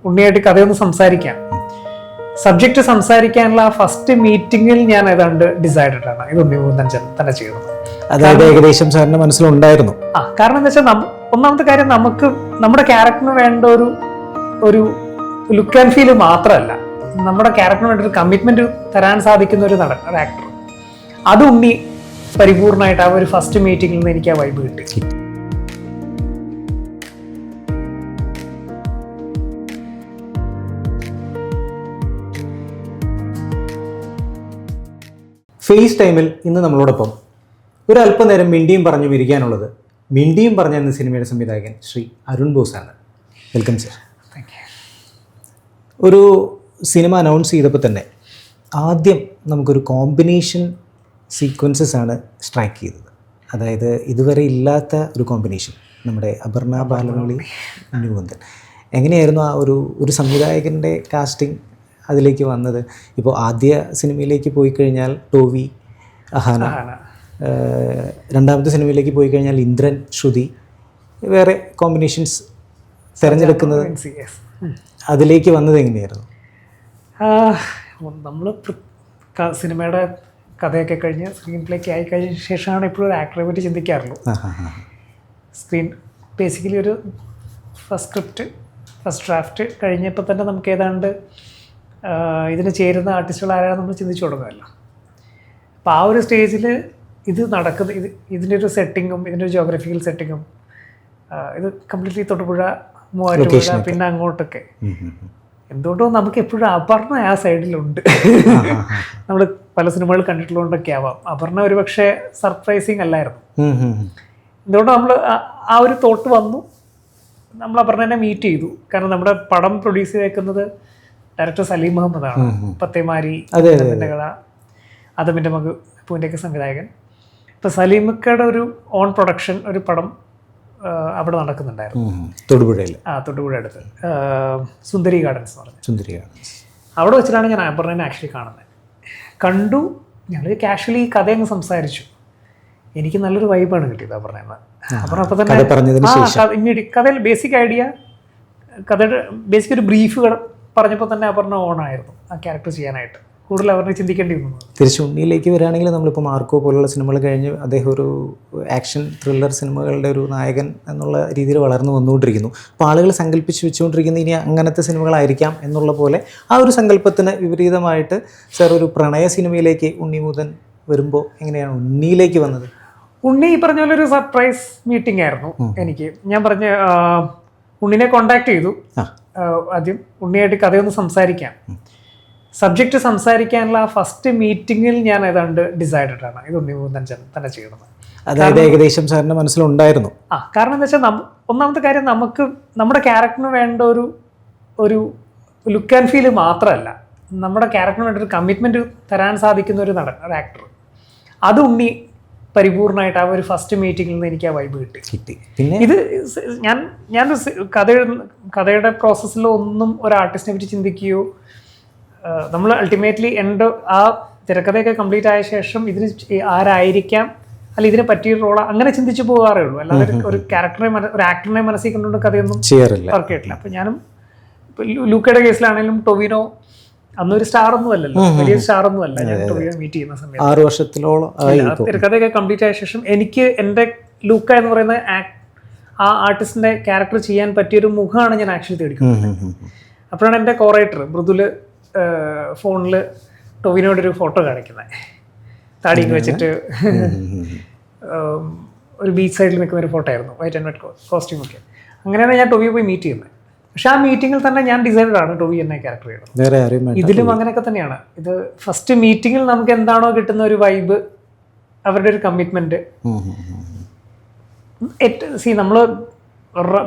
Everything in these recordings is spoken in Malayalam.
ഉണ്ണിയായിട്ട് കഥയൊന്ന് സംസാരിക്കാം. സബ്ജക്റ്റ് സംസാരിക്കാനുള്ള ആ ഫസ്റ്റ് മീറ്റിംഗിൽ ഞാൻ ഏതാണ്ട് ഡിസൈഡഡ് ആണ് ഇത് ഉണ്ണിമുകുന്ദൻ തന്നെ ചെയ്യണം. അതായത് ഏകദേശം സാറിന്റെ മനസ്സിലുണ്ടായിരുന്നു. കാരണം എന്താ വെച്ചാൽ ഒന്നാമത്തെ കാര്യം, നമുക്ക് നമ്മുടെ ക്യാരക്ടറിന് വേണ്ട ഒരു ലുക്ക് ആൻഡ് ഫീൽ മാത്രമല്ല, നമ്മുടെ ക്യാരക്ടറിന് വേണ്ട ഒരു കമ്മിറ്റ്മെന്റ് തരാൻ സാധിക്കുന്ന ഒരു ആക്ടർ. അത് ഉണ്ണി പരിപൂർണമായിട്ട് ആ ഒരു ഫസ്റ്റ് മീറ്റിംഗിൽ നിന്ന് എനിക്ക് ആ വൈബ് കിട്ടി. ഫേസ് ടൈമിൽ ഇന്ന് നമ്മളോടൊപ്പം ഒരു അല്പനേരം മിണ്ടിയും പറഞ്ഞു വിരിക്കാനുള്ളത് മിണ്ടിയും പറഞ്ഞ എന്ന സിനിമയുടെ സംവിധായകൻ ശ്രീ അരുൺ ബോസാണ്. Welcome sir. ഒരു സിനിമ അനൗൺസ് ചെയ്തപ്പോൾ തന്നെ ആദ്യം നമുക്കൊരു കോമ്പിനേഷൻ സീക്വൻസസ് ആണ് സ്ട്രൈക്ക് ചെയ്തത്. അതായത് ഇതുവരെ ഇല്ലാത്ത ഒരു കോമ്പിനേഷൻ, നമ്മുടെ അപർണ ബാലമുരളി ഉണ്ണിമുകുന്ദൻ. എങ്ങനെയായിരുന്നു ആ ഒരു സംവിധായകൻ്റെ കാസ്റ്റിംഗ് അതിലേക്ക് വന്നത്? ഇപ്പോൾ ആദ്യ സിനിമയിലേക്ക് പോയി കഴിഞ്ഞാൽ ടോവി, അഹാന, രണ്ടാമത്തെ സിനിമയിലേക്ക് പോയി കഴിഞ്ഞാൽ ഇന്ദ്രൻ, ശ്രുതി, വേറെ കോമ്പിനേഷൻസ് തിരഞ്ഞെടുക്കുന്നത്, അതിലേക്ക് വന്നത് എങ്ങനെയായിരുന്നു? നമ്മൾ സിനിമയുടെ കഥയൊക്കെ കഴിഞ്ഞ് സ്ക്രീൻ പ്ലേക്ക് ആയി കഴിഞ്ഞ ശേഷമാണ് ഇപ്പോഴും ഒരു ആക്ടറെ പറ്റി ചിന്തിക്കാറുള്ളൂ. സ്ക്രീൻ ബേസിക്കലി ഒരു ഫസ്റ്റ് ഡ്രാഫ്റ്റ് കഴിഞ്ഞപ്പോൾ തന്നെ നമുക്ക് ഏതാണ്ട് ഇതിന് ചേരുന്ന ആർട്ടിസ്റ്റുകൾ ആരാണെന്ന് നമ്മൾ ചിന്തിച്ചു തുടങ്ങുമല്ലോ. അപ്പോൾ ആ ഒരു സ്റ്റേജിൽ ഇത് നടക്കുന്ന ഇതിൻ്റെ ഒരു സെറ്റിങ്ങും ഇതിൻ്റെ ഒരു ജോഗ്രഫിക്കൽ സെറ്റിങ്ങും ഇത് കംപ്ലീറ്റ്ലി തൊടുപുഴ, മൂവാറ്റുപുഴ, പിന്നെ അങ്ങോട്ടൊക്കെ എന്തുകൊണ്ടോ നമുക്ക് എപ്പോഴും അപർണ ആ സൈഡിലുണ്ട്. നമ്മൾ പല സിനിമകൾ കണ്ടിട്ടുള്ളതുകൊണ്ടൊക്കെ ആവാം. അപർണ ഒരു പക്ഷേ സർപ്രൈസിങ് അല്ലായിരുന്നു. എന്തുകൊണ്ടോ നമ്മൾ ആ ഒരു തോട്ട് വന്നു. നമ്മൾ അപർണനെ മീറ്റ് ചെയ്തു. കാരണം നമ്മുടെ പടം പ്രൊഡ്യൂസ് ചെയ്തേക്കുന്നത് ഡയറക്ടർ സലീം മുഹമ്മദാണ്. പത്തേമാരി, കഥ, അതമിൻ്റെ മകു, പൂവിൻ്റെയൊക്കെ സംവിധായകൻ. ഇപ്പോൾ സലീമക്കയുടെ ഒരു ഓൺ പ്രൊഡക്ഷൻ ഒരു പടം അവിടെ നടക്കുന്നുണ്ടായിരുന്നു തൊടുപുഴയിൽ. തൊടുപുഴ അടുത്ത് സുന്ദരി ഗാർഡൻസ് എന്ന് പറഞ്ഞു. സുന്ദരി ഗാർഡൻസ് അവിടെ വെച്ചിട്ടാണ് ഞാൻ അപർണനെ ആക്ച്വലി കാണുന്നത്. കണ്ടു, ഞങ്ങൾ കാഷ്വലി കഥയങ്ങ് സംസാരിച്ചു. എനിക്ക് നല്ലൊരു വൈബാണ് കിട്ടിയത് അപർണ. അപർണ അപ്പോൾ തന്നെ കഥയിൽ ബേസിക് ഐഡിയ, കഥയുടെ ബേസിക് ഒരു ബ്രീഫ് പറഞ്ഞപ്പോൾ തന്നെ അപർണ ഓണായിരുന്നു ആ ക്യാരക്ടർ ചെയ്യാനായിട്ട്. കൂടുതൽ അവരെ ചിന്തിക്കേണ്ടി വന്നു. തിരിച്ച് ഉണ്ണിയിലേക്ക് വരികയാണെങ്കിൽ നമ്മളിപ്പോൾ മാർക്കോ പോലുള്ള സിനിമകൾ കഴിഞ്ഞ് അദ്ദേഹം ഒരു ആക്ഷൻ ത്രില്ലർ സിനിമകളുടെ ഒരു നായകൻ എന്നുള്ള രീതിയിൽ വളർന്നു വന്നുകൊണ്ടിരിക്കുന്നു. അപ്പോൾ ആളുകൾ സങ്കല്പിച്ച് വെച്ചുകൊണ്ടിരിക്കുന്ന ഇനി അങ്ങനത്തെ സിനിമകളായിരിക്കാം എന്നുള്ള പോലെ ആ ഒരു സങ്കല്പത്തിന് വിപരീതമായിട്ട് സാർ ഒരു പ്രണയ സിനിമയിലേക്ക് ഉണ്ണിമുകുന്ദൻ വരുമ്പോൾ എങ്ങനെയാണ് ഉണ്ണിയിലേക്ക് വന്നത്? ഉണ്ണി ഈ പറഞ്ഞ പോലെ ഒരു സർപ്രൈസ് മീറ്റിംഗ് ആയിരുന്നു എനിക്ക്. ഞാൻ പറഞ്ഞ ഉണ്ണിനെ കോണ്ടാക്ട് ചെയ്തു. ആദ്യം ഉണ്ണിയായിട്ട് കഥയൊന്ന് സംസാരിക്കാം. സബ്ജക്റ്റ് സംസാരിക്കാനുള്ള ആ ഫസ്റ്റ് മീറ്റിംഗിൽ ഞാൻ ഏതാണ്ട് ഡിസൈഡഡ് ആണ് ഇത് ഉണ്ണിമുകുന്ദൻ തന്നെ ചെയ്യണം. അതായത് ഏകദേശം സാറിന്റെ മനസ്സിലുണ്ടായിരുന്നു. കാരണം എന്താ വെച്ചാൽ ഒന്നാമത്തെ കാര്യം, നമുക്ക് നമ്മുടെ ക്യാരക്ടറിന് വേണ്ട ഒരു ലുക്ക് ആൻഡ് ഫീൽ മാത്രമല്ല, നമ്മുടെ ക്യാരക്ടറിന് വേണ്ട ഒരു കമ്മിറ്റ്മെന്റ് തരാൻ സാധിക്കുന്ന ഒരു ആക്ടർ. അത് ഉണ്ണി പരിപൂർണമായിട്ട് ആ ഒരു ഫസ്റ്റ് മീറ്റിംഗിൽ നിന്ന് എനിക്ക് ആ വൈബ് കിട്ടി. പിന്നെ ഇത് ഞാൻ കഥയുടെ പ്രോസസ്സിൽ ഒന്നും ഒരു ആർട്ടിസ്റ്റിനെ പറ്റി ചിന്തിക്കുകയോ, നമ്മൾ അൾട്ടിമേറ്റ്ലി ആ തിരക്കഥയൊക്കെ കംപ്ലീറ്റ് ആയ ശേഷം ഇതിന് ആരായിരിക്കാം അല്ല ഇതിനെ പറ്റിയ റോള അങ്ങനെ ചിന്തിച്ചു പോകാറേ ഉള്ളൂ. അല്ലാതെ ഒരു ക്യാരക്ടറെ ഒരു ആക്ടറിനെ മനസ്സിൽ കണ്ടുകൊണ്ട് കഥയൊന്നും വർക്ക് ചെയ്തിട്ടില്ല. അപ്പം ഞാനും ലൂക്കയുടെ കേസിലാണെങ്കിലും ടൊവിനോ അന്നൊരു സ്റ്റാർ ഒന്നും അല്ലല്ലോ, വലിയ സ്റ്റാർ ഒന്നും അല്ല. ഞാൻ ടൊവിനോ മീറ്റ് ചെയ്യുന്ന സമയത്ത് 6 വർഷത്തിലോളം തിരക്കഥയൊക്കെ കംപ്ലീറ്റ് ആയ ശേഷം എനിക്ക് എൻ്റെ ലൂക്ക എന്ന് പറയുന്ന ആ ആർട്ടിസ്റ്റിന്റെ ക്യാരക്ടർ ചെയ്യാൻ പറ്റിയൊരു മുഖമാണ് ഞാൻ ആക്ച്വലി തേടിക്കുന്നത്. അപ്പോഴാണ് എൻ്റെ കോറൈറ്റർ മൃദുല് ഫോണിൽ ടൊവിനോയുടെ ഒരു ഫോട്ടോ കാണിക്കുന്നത്, താടിയൊക്കെ വെച്ചിട്ട് ഒരു ബീച്ച് സൈഡിൽ നിൽക്കുന്ന ഒരു ഫോട്ടോ ആയിരുന്നു, വൈറ്റ് ആൻഡ് വൈറ്റ് കോസ്റ്റ്യൂമൊക്കെ. അങ്ങനെയാണ് ഞാൻ ടൊവിയെ പോയി മീറ്റ് ചെയ്യുന്നത്. പക്ഷെ ആ മീറ്റിങ്ങിൽ തന്നെ ഞാൻ ഡിസൈഡഡ് ആണ് ടൊവി എന്നെ ക്യാരക്ടർ ചെയ്യണം. ഇതിലും അങ്ങനെയൊക്കെ തന്നെയാണ്. ഇത് ഫസ്റ്റ് മീറ്റിങ്ങിൽ നമുക്ക് എന്താണോ കിട്ടുന്ന ഒരു വൈബ്, അവരുടെ ഒരു കമ്മിറ്റ്മെന്റ്. നമ്മൾ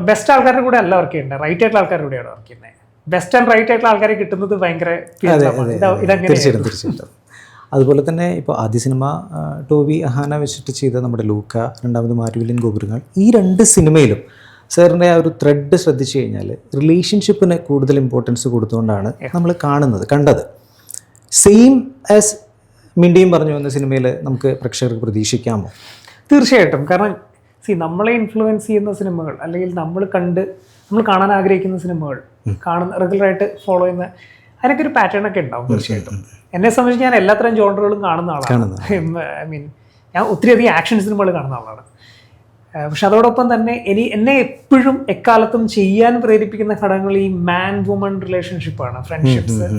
ബെസ്റ്റ് ആൾക്കാരുടെ കൂടെ അല്ല വർക്ക് ചെയ്യേണ്ടത്, റൈറ്റ് ആയിട്ടുള്ള ആൾക്കാരുടെ കൂടെയാണ് വർക്ക് ചെയ്യുന്നത്. ബെസ്റ്റ് ആൻഡ് റൈറ്റ് ആയിട്ടുള്ള ആൾക്കാരെ കിട്ടുന്നത് ഭയങ്കര തീർച്ചയായിട്ടും. അതുപോലെ തന്നെ ഇപ്പോൾ ആദ്യ സിനിമ ടോവി അഹാന വെച്ചിട്ട് ചെയ്ത നമ്മുടെ ലൂക്ക, രണ്ടാമത് മാറ്റുവില്യൻ ഗോപുരങ്ങൾ, ഈ 2 സിനിമയിലും സാറിൻ്റെ ആ ഒരു ത്രെഡ് ശ്രദ്ധിച്ചു കഴിഞ്ഞാൽ റിലേഷൻഷിപ്പിന് കൂടുതൽ ഇമ്പോർട്ടൻസ് കൊടുത്തുകൊണ്ടാണ് നമ്മൾ കണ്ടത്. സെയിം ആസ് മിണ്ടിയും പറഞ്ഞു എന്ന സിനിമയിൽ നമുക്ക് പ്രേക്ഷകർക്ക് പ്രതീക്ഷിക്കാമോ? തീർച്ചയായിട്ടും. കാരണം നമ്മളെ ഇൻഫ്ലുവൻസ് ചെയ്യുന്ന സിനിമകൾ അല്ലെങ്കിൽ നമ്മൾ കാണാൻ ആഗ്രഹിക്കുന്ന സിനിമകൾ റെഗുലറായിട്ട് ഫോളോ ചെയ്യുന്ന അതിനൊക്കെ ഒരു പാറ്റേൺ ഒക്കെ ഉണ്ടാവും തീർച്ചയായിട്ടും. എന്നെ സംബന്ധിച്ച് ഞാൻ എല്ലാത്തരം ജോണറുകളും കാണുന്ന ആളാണ്. ഐ മീൻ ഞാൻ ഒത്തിരിയധികം ആക്ഷൻ സിനിമകൾ കാണുന്ന ആളാണ്. പക്ഷെ അതോടൊപ്പം തന്നെ എന്നെ എപ്പോഴും എക്കാലത്തും ചെയ്യാൻ പ്രേരിപ്പിക്കുന്ന ഘടകങ്ങൾ ഈ മാൻ വുമൺ റിലേഷൻഷിപ്പാണ്.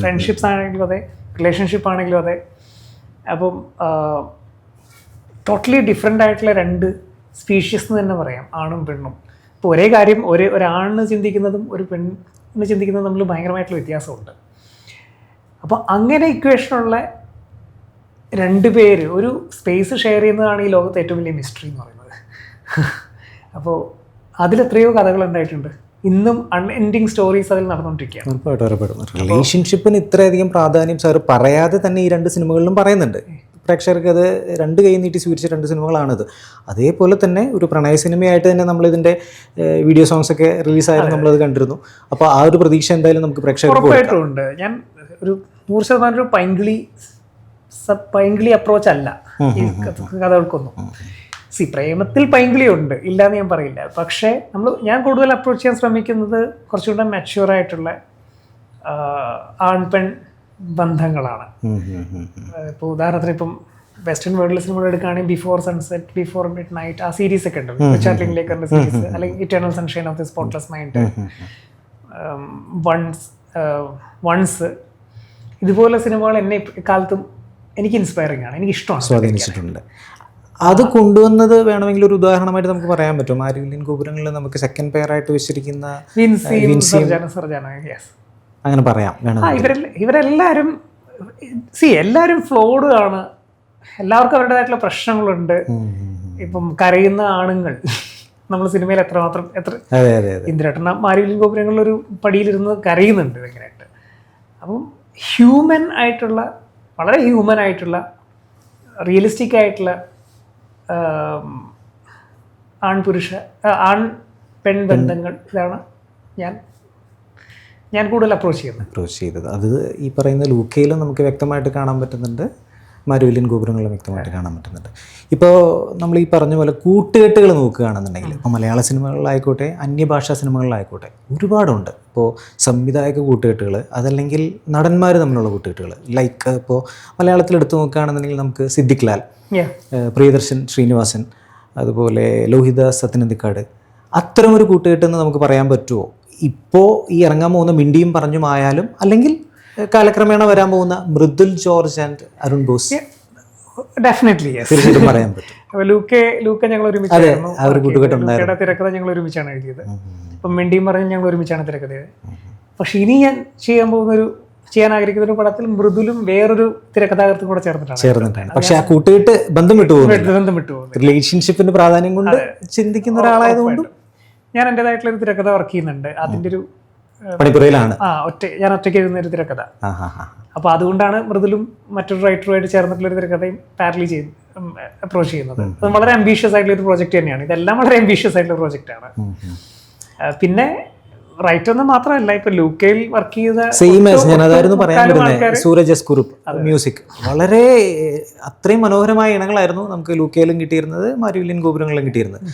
ഫ്രണ്ട്ഷിപ്സ് ആണെങ്കിലും അതെ, റിലേഷൻഷിപ്പ് ആണെങ്കിലും അതെ. അപ്പം ടോട്ടലി ഡിഫറെൻ്റ് ആയിട്ടുള്ള രണ്ട് സ്പീഷീസ് എന്ന് തന്നെ പറയാം, ആണും പെണ്ണും. ഇപ്പോൾ ഒരേ കാര്യം ഒരാണിന് ചിന്തിക്കുന്നതും ഒരു പെണ്ണിന് ചിന്തിക്കുന്നതും തമ്മിൽ ഭയങ്കരമായിട്ടുള്ള വ്യത്യാസമുണ്ട്. അപ്പോൾ അങ്ങനെ ഇക്വേഷനുള്ള രണ്ട് പേര് ഒരു സ്പേസ് ഷെയർ ചെയ്യുന്നതാണ് ഈ ലോകത്തെ ഏറ്റവും വലിയ മിസ്റ്ററി എന്ന് പറയുന്നത്. അപ്പോൾ അതിലെത്രയോ കഥകൾ ഉണ്ടായിട്ടുണ്ട്. ഇന്നും അൺഎൻഡിങ് സ്റ്റോറീസ് അതിൽ നടന്നുകൊണ്ടിരിക്കുകയാണ്. റിലേഷൻഷിപ്പിന് ഇത്രയധികം പ്രാധാന്യം സാർ പറയാതെ തന്നെ ഈ രണ്ട് സിനിമകളിലും പറയുന്നുണ്ട്. പ്രേക്ഷകർക്ക് അത് രണ്ട് കൈ നീട്ടി സ്വീകരിച്ച രണ്ട് സിനിമകളാണത്. അതേപോലെ തന്നെ ഒരു പ്രണയ സിനിമയായിട്ട് തന്നെ നമ്മളിതിൻ്റെ വീഡിയോ സോങ്സ് ഒക്കെ റിലീസായിരുന്നു, നമ്മളത് കണ്ടിരുന്നു. അപ്പോൾ ആ ഒരു പ്രതീക്ഷ എന്തായാലും നമുക്ക് പ്രേക്ഷകർക്ക് ഉണ്ട്. ഞാൻ ഒരു 100% ഒരു പൈങ്കിളി അപ്രോച്ച് അല്ല ഈ കഥകൾക്കൊന്നും. പ്രേമത്തിൽ പൈങ്കിളി ഉണ്ട്, ഇല്ലാന്ന് ഞാൻ പറയില്ല. പക്ഷേ ഞാൻ കൂടുതൽ അപ്രോച്ച് ചെയ്യാൻ ശ്രമിക്കുന്നത് കുറച്ചുകൂടെ മെച്യൂർ ആയിട്ടുള്ള ആൺപെൺ ബന്ധങ്ങളാണ്. ഇപ്പോൾ ഉദാഹരണത്തിന് ഇപ്പം വെസ്റ്റേൺ വേൾഡിലെ സിനിമകൾ എടുക്കുകയാണെങ്കിൽ before sunset, before midnight, ആ സീരീസ് ഒക്കെ ഉണ്ട്. റിച്ചാർഡ് ലിങ്ക്ലേക്കറിന്റെ സീരീസ്, അല്ലെങ്കിൽ eternal sunshine of the spotless mind, once, ഇതുപോലെ സിനിമകൾ എന്നെ കാലത്തും എനിക്ക് ഇൻസ്പയറിംഗ് ആണ്, എനിക്ക് ഇഷ്ടമാണ്, സ്വാധീനിച്ചിട്ടുണ്ട്. അത് കൊണ്ടുവന്നത് വേണമെങ്കിൽ ഒരു ഉദാഹരണമായിട്ട് നമുക്ക് പറയാൻ പറ്റും. മാരിവില്യൻ ഗോപുരങ്ങളിൽ നമുക്ക് സെക്കൻഡ് പെയർ ആയിട്ട് വെച്ചിരിക്കുന്ന അങ്ങനെ പറയാം. ഇവരെല്ലാവരും എല്ലാവരും ഫ്ലോഡ് ആണ്. എല്ലാവർക്കും അവരുടേതായിട്ടുള്ള പ്രശ്നങ്ങളുണ്ട്. ഇപ്പം കരയുന്ന ആണുങ്ങൾ നമ്മൾ സിനിമയിൽ എത്രമാത്രം ഇന്ദിരേട്ടൻ മാരിവില്യൻ ഗോപുരങ്ങളിലൊരു പടിയിലിരുന്ന് കരയുന്നുണ്ട് ഭയങ്കരമായിട്ട്. അപ്പം ഹ്യൂമൻ ആയിട്ടുള്ള, വളരെ ഹ്യൂമൻ ആയിട്ടുള്ള, റിയലിസ്റ്റിക് ആയിട്ടുള്ള ആൺ പെൺ ബന്ധങ്ങൾ, ഇതാണ് ഞാൻ കൂടുതൽ അപ്രോച്ച് ചെയ്തത്. അത് ഈ പറയുന്ന ലൂക്കയിലും നമുക്ക് വ്യക്തമായിട്ട് കാണാൻ പറ്റുന്നുണ്ട്, മാരിവില്യൻ ഗോപുരങ്ങളിലും വ്യക്തമായിട്ട് കാണാൻ പറ്റുന്നുണ്ട്. ഇപ്പോൾ നമ്മൾ ഈ പറഞ്ഞ പോലെ കൂട്ടുകെട്ടുകൾ നോക്കുകയാണെന്നുണ്ടെങ്കിൽ ഇപ്പോൾ മലയാള സിനിമകളിലായിക്കോട്ടെ, അന്യഭാഷാ സിനിമകളിലായിക്കോട്ടെ ഒരുപാടുണ്ട്. ഇപ്പോൾ സംവിധായക കൂട്ടുകെട്ടുകൾ, അതല്ലെങ്കിൽ നടന്മാർ തമ്മിലുള്ള കൂട്ടുകെട്ടുകൾ. ലൈക്ക് ഇപ്പോൾ മലയാളത്തിലെടുത്ത് നോക്കുകയാണെന്നുണ്ടെങ്കിൽ നമുക്ക് സിദ്ദിഖ് ലാൽ, പ്രിയദർശൻ ശ്രീനിവാസൻ, അതുപോലെ ലോഹിതദാസ് സത്യനന്ദിക്കാട്, അത്തരമൊരു കൂട്ടുകെട്ടെന്ന് നമുക്ക് പറയാൻ പറ്റുമോ? ഇപ്പോൾ ഈ ഇറങ്ങാൻ പോകുന്ന മിണ്ടിയും പറഞ്ഞുമായാലും, അല്ലെങ്കിൽ കാലക്രമേണ വരാൻ പോകുന്ന Mridul George and Arun boss? Definitely തീർച്ചയായിട്ടും പറയാൻ പറ്റും. ലൂക്ക ഞങ്ങൾ ഒരുമിച്ചാണ് തിരക്കഥ ഞങ്ങൾ ഒരുമിച്ചാണ് എഴുതിയത്. ഇപ്പം മിണ്ടിയും പറഞ്ഞ് ഞങ്ങൾ ഒരുമിച്ചാണ് തിരക്കഥ. പക്ഷെ ഇനി ഞാൻ ചെയ്യാൻ ആഗ്രഹിക്കുന്ന ഒരു പടത്തിൽ മൃദുലും വേറൊരു തിരക്കഥാകൃത്തും കൂടെ ചേർന്നിട്ടാണ്. പക്ഷെ ആ കൂട്ടുകെട്ട് ബന്ധം വിട്ടുപോകുന്നു. റിലേഷൻഷിപ്പിന്റെ പ്രാധാന്യം കൊണ്ട് ചിന്തിക്കുന്ന ഒരാളായതുകൊണ്ട് ഞാൻ എൻ്റെതായിട്ടുള്ള ഒരു തിരക്കഥ വർക്ക് ചെയ്യുന്നുണ്ട്. അതിന്റെ ഒരു പണിപ്പുരയിലാണ് ഞാൻ ഒറ്റയ്ക്ക് എഴുതുന്ന ഒരു തിരക്കഥ. അപ്പൊ അതുകൊണ്ടാണ് മൃദുലും മറ്റൊരു റൈറ്ററുമായിട്ട് ചേർന്നിട്ടുള്ള ഒരു തിരക്കഥയും പാരലി അപ്രോച്ച് ചെയ്യുന്നത്. അത് വളരെ അംബീഷ്യസ് ആയിട്ടുള്ള ഒരു പ്രോജക്റ്റ് തന്നെയാണ്. ഇതെല്ലാം വളരെ അംബീഷ്യസ് ആയിട്ടുള്ള പ്രോജക്റ്റ് ആണ്. പിന്നെ റൈറ്റർ എന്ന് മാത്രമല്ല, ഇപ്പൊ ലൂക്കയിൽ വർക്ക് ചെയ്ത സൂരജ് എസ് കുറുപ്പ് മ്യൂസിക് വളരെ അത്രയും മനോഹരമായ ഇണങ്ങളായിരുന്നു നമുക്ക് ലൂക്കയിലും കിട്ടിയിരുന്നത്, മാരിവില്യൻ ഗോപുരങ്ങളിലും കിട്ടിയിരുന്നത്.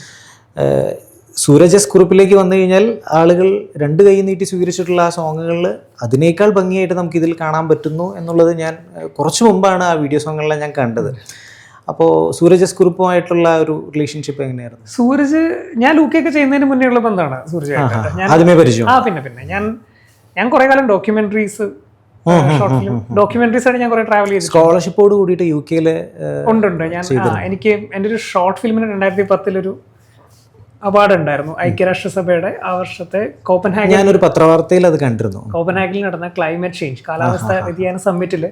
സൂരജ് എസ് കുറുപ്പിലേക്ക് വന്നു കഴിഞ്ഞാൽ ആളുകൾ രണ്ട് കൈ നീട്ടി സ്വീകരിച്ചിട്ടുള്ള ആ സോങ്ങുകളിൽ അതിനേക്കാൾ ഭംഗിയായിട്ട് നമുക്ക് ഇതിൽ കാണാൻ പറ്റുന്നു എന്നുള്ളത് ഞാൻ കുറച്ച് മുമ്പാണ് ആ വീഡിയോ സോങ്ങുകളെല്ലാം ഞാൻ കണ്ടത്. അപ്പോൾ സൂരജ് എസ് കുറുപ്പുമായിട്ടുള്ള ഒരു റിലേഷൻഷിപ്പ് എങ്ങനെയായിരുന്നു? സൂരജ് ഞാൻ ലൂക്കയൊക്കെ ചെയ്യുന്നതിന് മുന്നേ ഉള്ള ബന്ധമാണ് സൂരജ്. ആദ്യമേ പരിചയം? പിന്നെ ഞാൻ കുറെ കാലം ഡോക്യുമെന്ററീസ് ആണ് ഞാൻ കുറെ ട്രാവൽ ചെയ്തു. സ്കോളർഷിപ്പോട് കൂടിയിട്ട് UK ഉണ്ട്. എനിക്ക് എൻ്റെ ഒരു ഷോർട്ട് ഫിലിമിന് 2010 അവാർഡ് ഉണ്ടായിരുന്നു ഐക്യരാഷ്ട്രസഭയുടെ. ആ വർഷത്തെ കോപ്പൻഹാഗൻ, ഞാനൊരു പത്രവാർത്തയിൽ അത് കണ്ടിരുന്നു, കോപ്പൻഹാഗനിൽ നടന്ന ക്ലൈമറ്റ് ചേഞ്ച് കാലാവസ്ഥ വ്യതിയാന സമ്മിറ്റിൽ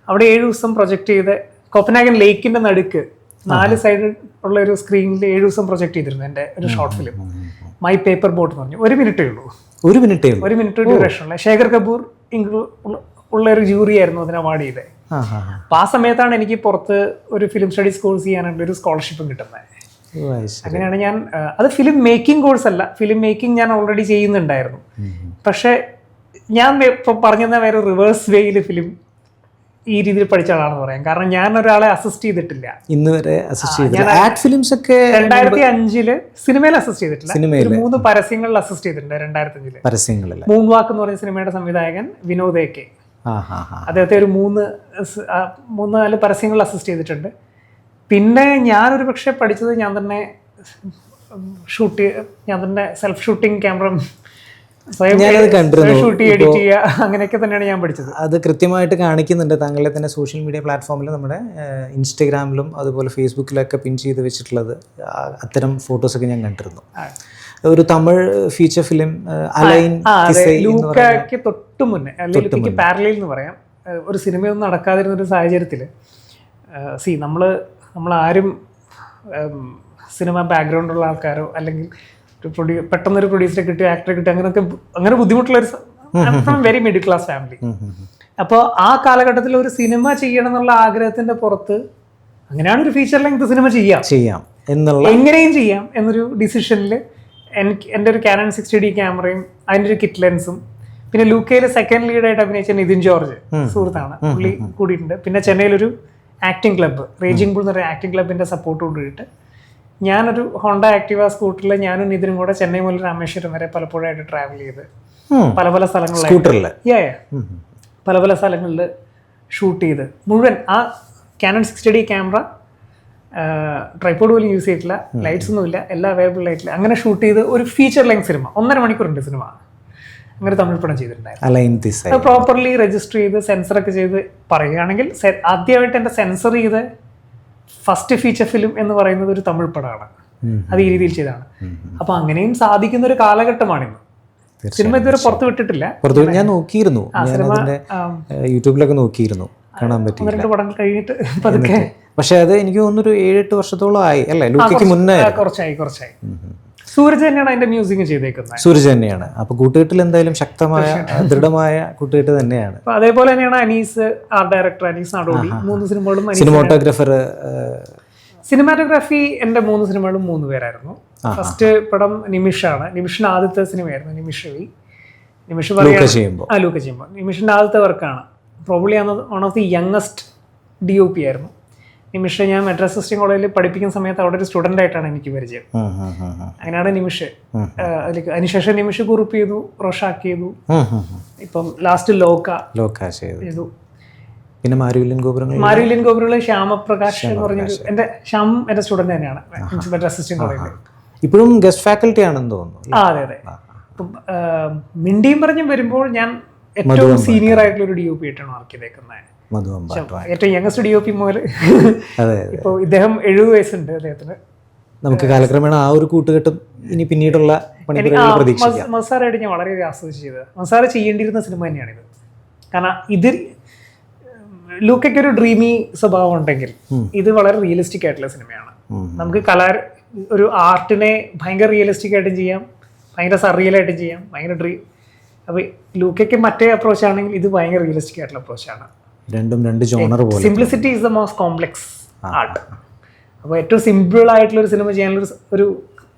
അവിടെ 7 ദിവസം പ്രൊജക്ട് ചെയ്ത് കോപ്പൻഹാഗൻ ലേക്കിന്റെ നടുക്ക് 4 സൈഡ് ഉള്ള ഒരു സ്ക്രീനിൽ 7 ദിവസം പ്രൊജക്ട് ചെയ്തിരുന്നു എൻ്റെ ഒരു short film, my paper boat എന്ന് പറഞ്ഞു. 1 മിനിറ്റേ ഉള്ളൂ. 1 മിനിറ്റ് ഡ്യൂറേഷൻ ഉള്ള. ശേഖർ കപൂർ ഉള്ള ഒരു ജൂറി ആയിരുന്നു അതിന് അവാർഡ് ചെയ്തത്. അപ്പൊ ആ സമയത്താണ് എനിക്ക് പുറത്ത് ഒരു ഫിലിം സ്റ്റഡീസ് കോഴ്സ് ചെയ്യാനുള്ള ഒരു സ്കോളർഷിപ്പും കിട്ടുന്നത്. അങ്ങനെയാണ് ഞാൻ, അത് ഫിലിം മേക്കിംഗ് കോഴ്സ് അല്ല, ഫിലിം മേക്കിംഗ് ഞാൻ ഓൾറെഡി ചെയ്യുന്നുണ്ടായിരുന്നു. പക്ഷെ ഞാൻ ഇപ്പൊ പറഞ്ഞ വേറെ റിവേഴ്സ് വേയിൽ ഫിലിം ഈ രീതിയിൽ പഠിച്ച ആളാണെന്ന് പറയാം. കാരണം ഞാൻ ഒരാളെ അസിസ്റ്റ് ചെയ്തിട്ടില്ല ഇന്ന് വരെ അസിസ്റ്റ് ചെയ്തില്ല. ആഡ് ഫിലിംസ് ഒക്കെ 2005 സിനിമയിൽ അസിസ്റ്റ് ചെയ്തിട്ടില്ല. ഒരു 3 പരസ്യങ്ങളിൽ അസിസ്റ്റ് ചെയ്തിട്ടുണ്ട് 2005 പരസ്യങ്ങളിൽ. മൂൺ വാക്ക് എന്ന് പറയുന്ന സിനിമയുടെ സംവിധായകൻ വിനോദ് AK, അദ്ദേഹത്തെ ഒരു 3-4 പരസ്യങ്ങളിൽ അസിസ്റ്റ് ചെയ്തിട്ടുണ്ട്. പിന്നെ ഞാനൊരു പക്ഷേ പഠിച്ചത് ഞാൻ തന്നെ self shooting camera shoot edit ചെയ്യുക അങ്ങനെയൊക്കെ തന്നെയാണ് ഞാൻ പഠിച്ചത്. അത് കൃത്യമായിട്ട് കാണിക്കുന്നുണ്ട് താങ്കളെ തന്നെ സോഷ്യൽ മീഡിയ പ്ലാറ്റ്ഫോമിൽ, നമ്മുടെ ഇൻസ്റ്റഗ്രാമിലും അതുപോലെ ഫേസ്ബുക്കിലൊക്കെ പിൻ ചെയ്ത് വെച്ചിട്ടുള്ളത്. അത്തരം ഫോട്ടോസൊക്കെ ഞാൻ കണ്ടിരുന്നു. ഒരു തമിഴ് ഫീച്ചർ ഫിലിം അലൈൻ ലൂക്കയ്ക്ക് തൊട്ട് മുന്നേ, അല്ലെങ്കിൽ ലൂക്കയ്ക്ക് പാരലൽ എന്ന് പറയാം, ഒരു സിനിമയൊന്നും നടക്കാതിരുന്ന ഒരു സാഹചര്യത്തിൽ നമ്മളാരും സിനിമ ബാക്ക്ഗ്രൗണ്ടുള്ള ആൾക്കാരോ അല്ലെങ്കിൽ പെട്ടെന്നൊരു പ്രൊഡ്യൂസറെ കിട്ടിയോ ആക്ടറെ കിട്ടിയോ അങ്ങനെ ബുദ്ധിമുട്ടുള്ളൊരു വെരി മിഡിൽ ക്ലാസ് ഫാമിലി. അപ്പോൾ ആ കാലഘട്ടത്തിൽ ഒരു സിനിമ ചെയ്യണം എന്നുള്ള ആഗ്രഹത്തിന്റെ പുറത്ത് അങ്ങനെയാണ് ഒരു ഫീച്ചർ ലെങ്ത് സിനിമ ചെയ്യാം എന്നുള്ള എങ്ങനെയും ചെയ്യാം എന്നൊരു ഡിസിഷനിൽ എൻ്റെ ഒരു Canon 60D ക്യാമറയും അതിൻ്റെ ഒരു കിറ്റ് ലെൻസും പിന്നെ ലൂക്കയിൽ സെക്കൻഡ് ലീഡായിട്ട് അഭിനയിച്ച നിതിൻ ജോർജ് സുഹൃത്താണ്, പുള്ളി കൂടിയിട്ടുണ്ട്. പിന്നെ ചെന്നൈയിലൊരു ആക്ടിംഗ് ക്ലബ്ബ് റേജിംഗ് ബുൾ എന്ന് പറയുന്ന ആക്ടിംഗ് ക്ലബിൻ്റെ സപ്പോർട്ട് കൊണ്ടിട്ട് ഞാനൊരു ഹോണ്ട ആക്ടിവ സ്കൂട്ടറിൽ ഞാനും ഇതിനും കൂടെ ചെന്നൈ മുതൽ രാമേശ്വരം വരെ പലപ്പോഴായിട്ട് ട്രാവൽ ചെയ്ത് പല സ്ഥലങ്ങളിൽ പല സ്ഥലങ്ങളിൽ ഷൂട്ട് ചെയ്ത് മുഴുവൻ ആ Canon 60D ക്യാമറ ട്രൈപോഡ് പോലും യൂസ് ചെയ്തിട്ടില്ല, ലൈറ്റ്സ് ഒന്നുമില്ല, എല്ലാം അവൈലബിൾ ആയിട്ടില്ല, അങ്ങനെ ഷൂട്ട് ചെയ്ത് ഒരു ഫീച്ചർ ലെങ്ത് സിനിമ 1.5 മണിക്കൂറുണ്ട് സിനിമ. അങ്ങനെ തമിഴ് പടം ചെയ്തിട്ടുണ്ടായിരുന്നു. പ്രോപ്പർലി രജിസ്റ്റർ ചെയ്ത് സെൻസറൊക്കെ ചെയ്ത് പറയുകയാണെങ്കിൽ ആദ്യമായിട്ട് എൻ്റെ സെൻസർ ചെയ്ത് ഫസ്റ്റ് ഫീച്ചർ ഫിലിം എന്ന് പറയുന്നത് ഒരു തമിഴ് പടമാണ്. അത് ഈ രീതിയിൽ ചെയ്താണ്. അപ്പൊ അങ്ങനെയും സാധിക്കുന്ന ഒരു കാലഘട്ടമാണിന്ന്. സിനിമ ഇതുവരെ പുറത്ത് വിട്ടിട്ടില്ല. ഞാൻ നോക്കിയിരുന്നു, യൂട്യൂബിലൊക്കെ നോക്കിയിരുന്നു, കാണാൻ പറ്റി 2 പടങ്ങൾ കഴിഞ്ഞിട്ട് പതുക്കെ. പക്ഷെ അത് എനിക്ക് തോന്നുന്നു 7-8 വർഷത്തോളം ആയി അല്ലേ? ലൂക്കയ്ക്ക് മുന്നേ കുറച്ചായി. സൂരജ് തന്നെയാണ് അതിന്റെ മ്യൂസിക് ചെയ്തേക്കുന്നത്. സൂരജ് തന്നെയാണ്. അപ്പൊ കൂട്ടുകെട്ടിൽ എന്തായാലും ശക്തമായ ദൃഢമായ കൂട്ടുകെട്ട് തന്നെയാണ്. അതേപോലെ തന്നെയാണ് അനീസ്, ആർട്ട് ഡയറക്ടർ അനീസ് നാടോടി. 3 സിനിമകളും. സിനിമാറ്റോഗ്രാഫർ, സിനിമാറ്റോഗ്രാഫി എൻ്റെ 3 സിനിമകളും 3 പേരായിരുന്നു. ഫസ്റ്റ് പടം നിമിഷാണ്. നിമിഷിന്റെ ആദ്യത്തെ സിനിമയായിരുന്നു നിമിഷ് ലൂക്ക ചെയ്യുമ്പോൾ നിമിഷിന്റെ ആദ്യത്തെ വർക്കാണ്. Probably one of the youngest DOP ആയിരുന്നു നിമിഷ്. ഞാൻ മെഡ്രാസ് ക്രിസ്ത്യൻ കോളേജിൽ പഠിപ്പിക്കുന്ന സമയത്ത് അവിടെ ഒരു സ്റ്റുഡൻ്റ് ആയിട്ടാണ് എനിക്ക് പരിചയം. അങ്ങനെയാണ് നിമിഷ്. അതിനുശേഷം നിമിഷ് കുറിപ്പ് ചെയ്തു, റോഷാക്ക് ചെയ്തു, ഇപ്പം ലാസ്റ്റ് ലോക്ക ചെയ്തു. പിന്നെ മാരുവില്യൻ ഗോപുരങ്ങൾ ശ്യാമപ്രകാശ് എന്ന് പറഞ്ഞൊരു എൻ്റെ സ്റ്റുഡൻ്റ് തന്നെയാണ് മെഡ്രാസ് ക്രിസ്ത്യൻ കോളേജിൽ. ഇപ്പോഴും ഗസ്റ്റ് ഫാക്കൽറ്റി ആണെന്ന് തോന്നുന്നു. അതെ. ഇപ്പം മിണ്ടിയും പറഞ്ഞും വരുമ്പോൾ ഞാൻ ഏറ്റവും സീനിയർ ആയിട്ടുള്ള ഒരു DOP ആയിട്ടാണ് വർക്ക് ചെയ്തേക്കുന്നത്. ഏറ്റവും യങ്ങസ്റ്റ് DOP മുതൽ ഇപ്പോൾ ഇദ്ദേഹം 70 വയസ്സുണ്ട് അദ്ദേഹത്തിന്. നമുക്ക് കാലക്രമേണ ആ ഒരു കൂട്ടുകെട്ടും ഇനി പിന്നീടുള്ള മസാറായിട്ട് ഞാൻ വളരെയധികം ആസ്വദിച്ച് ചെയ്തത്. മസാറ ചെയ്യേണ്ടിയിരുന്ന സിനിമ തന്നെയാണിത്. കാരണം ഇത് ലൂക്കയ്ക്ക് ഒരു ഡ്രീമി സ്വഭാവം ഉണ്ടെങ്കിൽ ഇത് വളരെ റിയലിസ്റ്റിക് ആയിട്ടുള്ള സിനിമയാണ്. നമുക്ക് ഒരു ആർട്ടിനെ ഭയങ്കര റിയലിസ്റ്റിക് ആയിട്ടും ചെയ്യാം, ഭയങ്കര സർറിയലായിട്ടും ചെയ്യാം, ഭയങ്കര ഡ്രീം. അപ്പോൾ ലൂക്കയ്ക്ക് മറ്റേ അപ്രോച്ച് ആണെങ്കിൽ ഇത് ഭയങ്കര റിയലിസ്റ്റിക് ആയിട്ടുള്ള അപ്രോച്ചാണ്. രണ്ടും 2 ജോണർ പോലെ. Simplicity is the most complex art. അപ്പോൾ ഏറ്റവും സിമ്പിൾ ആയിട്ടുള്ള ഒരു സിനിമ ചെയ്യാനുള്ള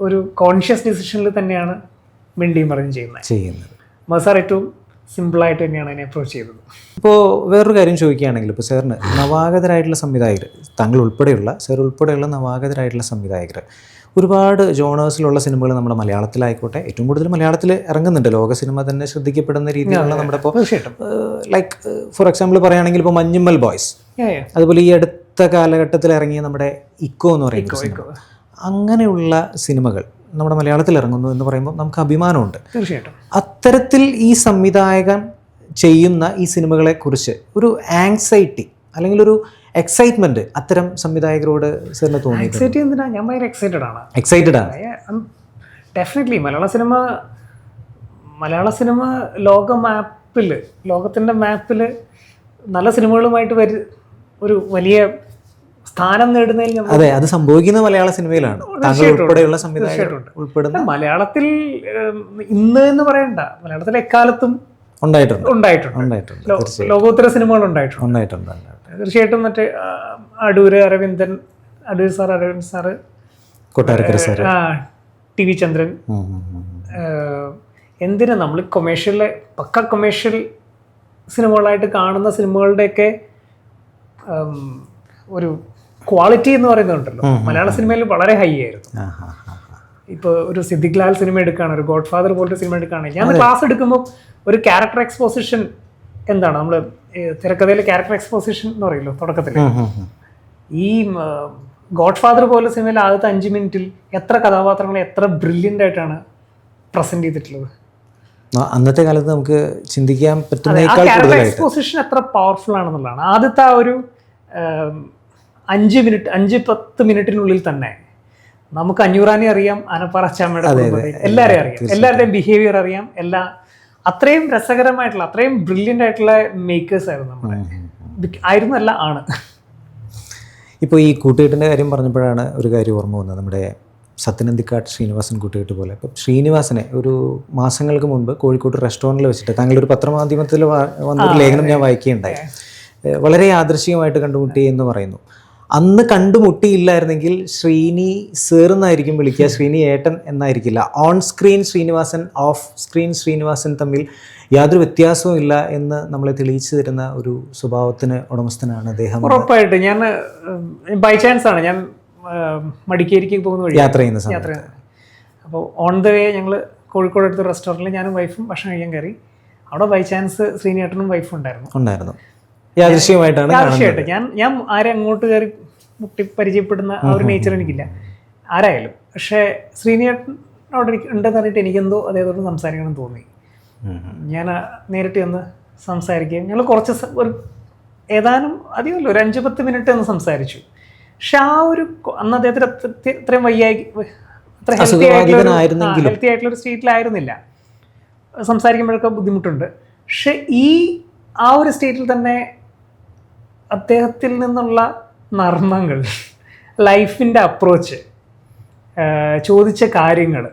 ഒരു കോൺഷ്യസ് ഡിസിഷനിൽ തന്നെയാണ് മിണ്ടിയും പറഞ്ഞ് ചെയ്യുന്നത്. മസാർ ഏറ്റവും സിമ്പിളായിട്ട് തന്നെയാണ് അതിനെ അപ്രോച്ച് ചെയ്തത്. ഇപ്പോൾ വേറൊരു കാര്യം ചോദിക്കുകയാണെങ്കിൽ, ഇപ്പോൾ സാറിന് നവാഗതരായിട്ടുള്ള സംവിധായകർ, താങ്കൾ ഉൾപ്പെടെയുള്ള നവാഗതരായിട്ടുള്ള സംവിധായകർ ഒരുപാട് ജോണേഴ്സിലുള്ള സിനിമകൾ നമ്മുടെ മലയാളത്തിലായിക്കോട്ടെ, ഏറ്റവും കൂടുതൽ മലയാളത്തിൽ ഇറങ്ങുന്നുണ്ട്. ലോക സിനിമ തന്നെ ശ്രദ്ധിക്കപ്പെടുന്ന രീതിയിലുള്ള നമ്മുടെ ഇപ്പോൾ ലൈക്ക് ഫോർ എക്സാമ്പിൾ പറയുകയാണെങ്കിൽ ഇപ്പോൾ മഞ്ഞുമ്മൽ ബോയ്സ്, അതുപോലെ ഈ അടുത്ത കാലഘട്ടത്തിൽ ഇറങ്ങിയ നമ്മുടെ ഇക്കോ എന്ന് പറയുന്ന സിനിമ, അങ്ങനെയുള്ള സിനിമകൾ നമ്മുടെ മലയാളത്തിൽ ഇറങ്ങുന്നു എന്ന് പറയുമ്പോൾ നമുക്ക് അഭിമാനമുണ്ട്. തീർച്ചയായിട്ടും. അത്തരത്തിൽ ഈ സംവിധായകൻ ചെയ്യുന്ന ഈ സിനിമകളെ കുറിച്ച് ഒരു ആങ്സൈറ്റി അല്ലെങ്കിൽ ഒരു എക്സൈറ്റ്മെന്റ് അത്തരം സംവിധായകരോട് സാറിന് തോന്നി? ഞാൻ ഭയങ്കര എക്സൈറ്റഡ് ആണ്. ഡെഫിനറ്റ്ലി മലയാള സിനിമ ലോകത്തിൻ്റെ മാപ്പിൽ നല്ല സിനിമകളുമായിട്ട് ഒരു വലിയ സ്ഥാനം നേടുന്നതിൽ അതെ, അത് സംഭവിക്കുന്ന മലയാള സിനിമയിലാണ്. ഉൾപ്പെടെയുള്ള സംവിധായകർ ഉൾപ്പെടുന്ന മലയാളത്തിൽ ഇന്ന് എന്ന് പറയണ്ട, മലയാളത്തിൽ എക്കാലത്തും ഉണ്ടായിട്ടുണ്ട്. ലോകോത്തര സിനിമകൾ ഉണ്ടായിട്ടുണ്ട്. തീർച്ചയായിട്ടും. മറ്റേ Adoor sir, Kottarakkara sir, TV ചന്ദ്രൻ. എന്തിനാ നമ്മൾ പക്ക കൊമേഴ്ഷ്യൽ സിനിമകളായിട്ട് കാണുന്ന സിനിമകളുടെയൊക്കെ ഒരു ക്വാളിറ്റി എന്ന് പറയുന്നുണ്ടല്ലോ മലയാള സിനിമയിൽ വളരെ ഹൈ ആയിരുന്നു. ഇപ്പോൾ ഒരു സിദ്ദിഖ് ലാൽ സിനിമ എടുക്കുകയാണ്, ഒരു ഗോഡ് ഫാദർ പോലത്തെ സിനിമ എടുക്കുകയാണെങ്കിൽ ഞാൻ ക്ലാസ് എടുക്കുമ്പോൾ ഒരു ക്യാരക്ടർ എക്സ്പോസിഷൻ എന്താണ് നമ്മൾ തിരക്കഥയിൽ ക്യാരക്ടർ എക്സ്പോസിഷൻ എന്ന് പറയുമല്ലോ തുടക്കത്തിൽ, ഈ ഗോഡ് ഫാദർ പോലെ സിനിമയിൽ ആദ്യത്തെ 5 മിനിറ്റിൽ എത്ര കഥാപാത്രങ്ങളെ എത്ര ബ്രില്യൻ്റ് ആയിട്ടാണ് പ്രസന്റ് ചെയ്തിട്ടുള്ളത്. അന്നത്തെ കാലത്ത് നമുക്ക് ചിന്തിക്കാൻ ആ പറ്റുന്നേക്കാൾ ക്യാരക്ടർ എക്സ്പോസിഷൻ എത്ര പവർഫുൾ ആണെന്നുള്ളതാണ്. ആദ്യത്തെ ആ ഒരു 5-10 മിനിറ്റിനുള്ളിൽ തന്നെ നമുക്ക് അഞ്ഞൂറാനെ അറിയാം, അനപ്പാറ അച്ചാമ്മയുടെ എല്ലാവരെയും അറിയാം, എല്ലാവരുടെയും ബിഹേവിയർ അറിയാം, അത്രയും രസകരമായിട്ടുള്ള അത്രയും ബ്രില്യൻ്റ് ആയിട്ടുള്ള മേക്കേഴ്സ് ആയിരുന്നു നമ്മളെ ആണ്. ഇപ്പോൾ ഈ കൂട്ടുകെട്ടിൻ്റെ കാര്യം പറഞ്ഞപ്പോഴാണ് ഒരു കാര്യം ഓർമ്മ വന്നത്. നമ്മുടെ സത്യനന്ദിക്കാട് ശ്രീനിവാസൻ കൂട്ടുകെട്ട് പോലെ ഇപ്പം ശ്രീനിവാസനെ ഒരു മാസങ്ങൾക്ക് മുൻപ് കോഴിക്കോട് റെസ്റ്റോറൻറ്റിൽ വെച്ചിട്ട് താങ്കളൊരു പത്രമാധ്യമത്തിൽ വന്നൊരു ലേഖനം ഞാൻ വായിക്കുകയുണ്ടായി. വളരെ യാദൃശ്ചികമായിട്ട് കണ്ടുമുട്ടി എന്ന് പറയുന്നു. അന്ന് കണ്ടുമുട്ടിയില്ലായിരുന്നെങ്കിൽ ശ്രീനി സർ എന്നായിരിക്കും വിളിക്കുക, ശ്രീനി ഏട്ടൻ എന്നായിരിക്കില്ല. On screen Sreenivasan, off screen Sreenivasan തമ്മിൽ യാതൊരു വ്യത്യാസവും ഇല്ല എന്ന് നമ്മളെ തെളിയിച്ചു തരുന്ന ഒരു സ്വഭാവത്തിന് ഉടമസ്ഥനാണ് അദ്ദേഹം. ഉറപ്പായിട്ട് ഞാൻ ബൈ ചാൻസ് ആണ് ഞാൻ മടിക്കേരിക്ക് പോകുന്ന വഴി യാത്ര ചെയ്യുന്ന സമയത്ത്. അപ്പോൾ ഓൺ ദ വേ ഞങ്ങൾ കോഴിക്കോട് അടുത്ത റെസ്റ്റോറൻറ്റിൽ ഞാനും വൈഫും ഭക്ഷണം കഴിക്കാൻ കയറി. അവിടെ ബൈ ചാൻസ് ശ്രീനിയേട്ടനും വൈഫും ഉണ്ടായിരുന്നു. യാദൃശ്യമായിട്ടാണ്. ഞാൻ ആരെ അങ്ങോട്ട് കയറി മുട്ടി പരിചയപ്പെടുന്ന ആ ഒരു നേച്ചർ എനിക്കില്ല ആരായാലും. പക്ഷേ ശ്രീനിയേട്ടനോട് എനിക്ക് ഉണ്ടെന്ന് പറഞ്ഞിട്ട് എനിക്കെന്തോ അതേപോലെ സംസാരിക്കണം തോന്നി. ഞാൻ നേരിട്ട് ഒന്ന് സംസാരിക്കുകയും ഞങ്ങൾ കുറച്ച് ഒരു ഏതാനും അധികമല്ലോ ഒരു 5-10 മിനിറ്റ് ഒന്ന് സംസാരിച്ചു. പക്ഷെ ആ ഒരു അന്ന് അദ്ദേഹത്തിന് ഇത്രയും അത്ര ഹെൽത്തി ആയിട്ടുള്ളൊരു സ്റ്റേറ്റിലായിരുന്നില്ല. സംസാരിക്കുമ്പോഴൊക്കെ ബുദ്ധിമുട്ടുണ്ട്. പക്ഷെ ആ ഒരു സ്റ്റേറ്റിൽ തന്നെ അദ്ദേഹത്തിൽ നിന്നുള്ള നർമ്മങ്ങൾ, ലൈഫിൻ്റെ അപ്രോച്ച്, ചോദിച്ച കാര്യങ്ങൾ,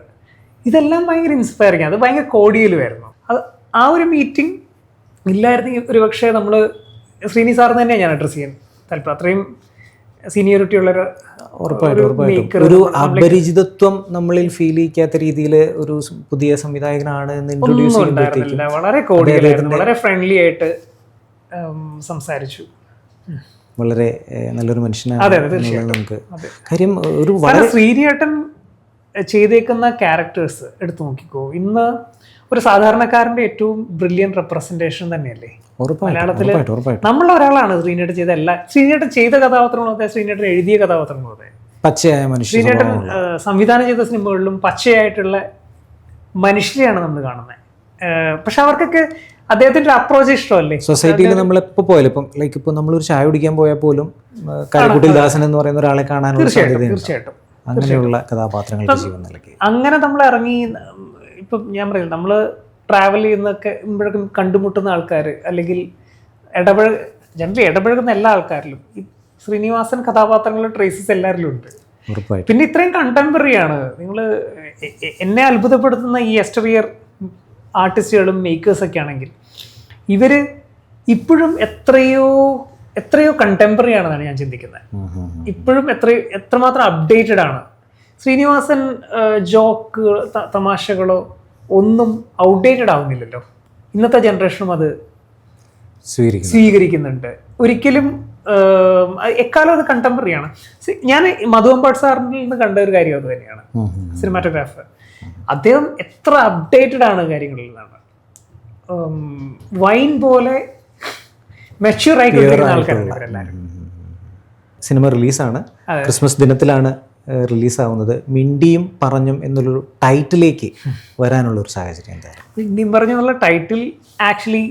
ഇതെല്ലാം ഭയങ്കര ഇൻസ്പയറിങ്. അത് ഭയങ്കര കോഡിയലുമായിരുന്നു. അത് ആ ഒരു മീറ്റിംഗ് ഇല്ലായിരുന്നെങ്കിൽ ഒരു പക്ഷേ നമ്മൾ ശ്രീനി സാറിന് തന്നെയാണ് ഞാൻ അഡ്രസ്സ് ചെയ്യാൻ താല്പര്യം. അത്രയും സീനിയോറിറ്റി ഉള്ളൊരു ഒരു അപരിചിതത്വം നമ്മളിൽ ഫീൽ ചെയ്യാത്ത രീതിയിൽ ഒരു പുതിയ സംവിധായകനാണ് എന്ന് ഇൻട്രൊഡ്യൂസ് ചെയ്യുമ്പോഴത്തേക്കും വളരെ കോഡിയലായിരുന്നു, വളരെ ഫ്രണ്ട്ലി ആയിട്ട് സംസാരിച്ചു. വളരെ നല്ലൊരു മനുഷ്യനാണ് നമുക്ക് കാര്യം. ഒരു ശ്രീനിയേട്ടൻ ചെയ്തേക്കുന്ന ക്യാരക്ടേഴ്സ് എടുത്തു നോക്കിക്കോ, ഇന്ന് ഒരു സാധാരണക്കാരന്റെ ഏറ്റവും ബ്രില്യൻ റെപ്രസെന്റേഷൻ തന്നെയല്ലേ മലയാളത്തില്. നമ്മളെ ഒരാളാണ് ശ്രീനിയേട്ടൻ ചെയ്ത കഥാപാത്രങ്ങളും അതെ, ശ്രീനിയേട്ടൻ എഴുതിയ കഥാപാത്രങ്ങളും അതെ, പച്ചയായ മനുഷ്യൻ. ശ്രീനിയേട്ടൻ സംവിധാനം ചെയ്ത സിനിമകളിലും പച്ചയായിട്ടുള്ള മനുഷ്യരെയാണ് നമ്മൾ കാണുന്നത്. പക്ഷെ അവർക്കൊക്കെ അദ്ദേഹത്തിന്റെ അപ്രോച്ച് ഇഷ്ടമല്ലേ. സൊസൈറ്റിയിൽ നമ്മളെപ്പോൾ പോയാലും ഇപ്പം ലൈക്ക് ഇപ്പോൾ നമ്മളൊരു ചായ കുടിക്കാൻ പോയാൽ പോലും കരക്കുട്ടിൽ ദാസൻ എന്ന് പറയുന്ന ഒരാളെ കാണാനുള്ള തീർച്ചയായിട്ടും അങ്ങനെയുള്ള കഥാപാത്രങ്ങളുടെ ജീവൻ നൽകി. അങ്ങനെ നമ്മൾ ഇറങ്ങി ഇപ്പം ഞാൻ പറയുന്നത് നമ്മൾ ട്രാവൽ ചെയ്യുന്നൊക്കെ ഇപ്പോഴൊക്കെ കണ്ടുമുട്ടുന്ന ആൾക്കാർ അല്ലെങ്കിൽ ജനറലി ഇടപഴകുന്ന എല്ലാ ആൾക്കാരിലും ഈ ശ്രീനിവാസൻ കഥാപാത്രങ്ങളുടെ ട്രേസസ് എല്ലാവരിലും ഉണ്ട്. പിന്നെ ഇത്രയും കണ്ടംപററി ആണ്. നിങ്ങൾ എന്നെ അത്ഭുതപ്പെടുത്തുന്ന ഈ എസ്റ്ററിയർ ആർട്ടിസ്റ്റുകളും മേക്കേഴ്സൊക്കെ ആണെങ്കിൽ ഇവർ ഇപ്പോഴും എത്രയോ കണ്ടംപററി ആണെന്നാണ് ഞാൻ ചിന്തിക്കുന്നത്. ഇപ്പോഴും എത്രമാത്രം അപ്ഡേറ്റഡ് ആണ്. ശ്രീനിവാസൻ ജോക്ക് തമാശകളോ ഒന്നും ഔട്ട്ഡേറ്റഡ് ആവുന്നില്ലല്ലോ. ഇന്നത്തെ ജനറേഷനും അത് സ്വീകരിക്കുന്നുണ്ട്. ഒരിക്കലും എക്കാലം അത് കണ്ടംപററി ആണ്. ഞാൻ മധുവമ്പാട് സാറിൽ നിന്ന് കണ്ട ഒരു കാര്യം അത് തന്നെയാണ്. സിനിമാറ്റോഗ്രാഫർ അദ്ദേഹം എത്ര അപ്ഡേറ്റഡ് ആണ് കാര്യങ്ങളിൽ നിന്നാണ്. വൈൻ പോലെ മെച്യൂർ ആയിക്കൊണ്ടിരിക്കുന്ന ആൾക്കാരാണ് ഇവരെല്ലാവരും. സിനിമ റിലീസാണ്, ക്രിസ്മസ് ദിനത്തിലാണ് റിലീസാവുന്നത്. മിണ്ടിയും പറഞ്ഞും എന്നുള്ളൊരു ടൈറ്റിലേക്ക് വരാനുള്ളൊരു സാഹചര്യം എന്തായാലും. മിണ്ടിയും പറഞ്ഞു എന്നുള്ള ടൈറ്റിൽ ആക്ച്വലി